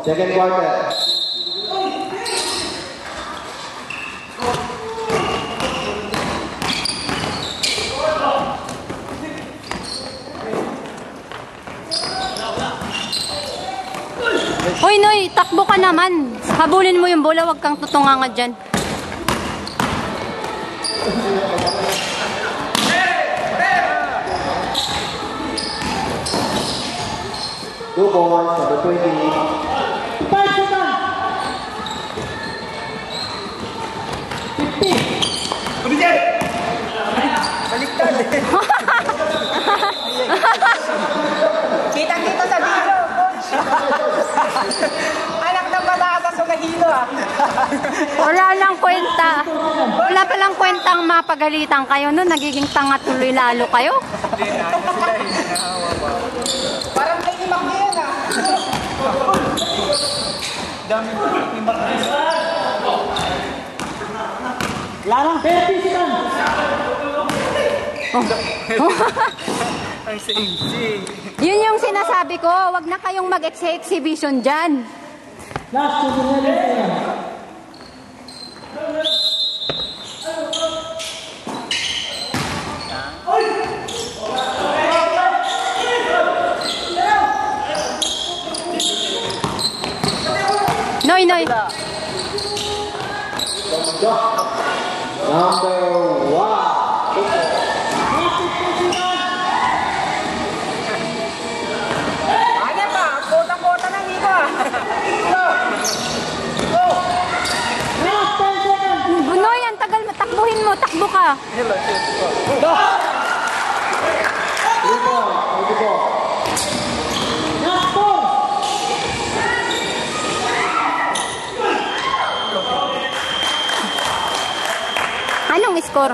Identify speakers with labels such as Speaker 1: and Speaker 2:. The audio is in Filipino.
Speaker 1: Second quarter.
Speaker 2: Hoy, Noy, takbo ka naman. Habulin mo yung bola, wag kang tutunganga dyan.
Speaker 1: Two balls, number 20.
Speaker 3: 5 seconds. 50.
Speaker 4: Baliktad. Kita-kita sa video, coach. Anak ng patatas o nahilo ah.
Speaker 2: Wala lang kwenta. Wala palang kwentang mapagalitan kayo nun. Nagiging tanga tuloy lalo kayo.
Speaker 4: Parang may imak na yan ah. Dami imak na yan.
Speaker 3: Larang 30 seconds.
Speaker 4: Ang sing-sing.
Speaker 2: Yun yung sinasabi ko. Wag na kayong mag-exhibition dyan.
Speaker 3: Last 2 minutes.
Speaker 2: Noy, Noy.
Speaker 1: Number 1.
Speaker 4: Ano pa? Kota-kota na dito ah. Go!
Speaker 3: Last 10 seconds.
Speaker 2: Noy, ang tagal mo. Takbuhin mo. Takbo ka.
Speaker 1: Go! 3 balls, 24.
Speaker 3: Last 4.
Speaker 2: Anong score?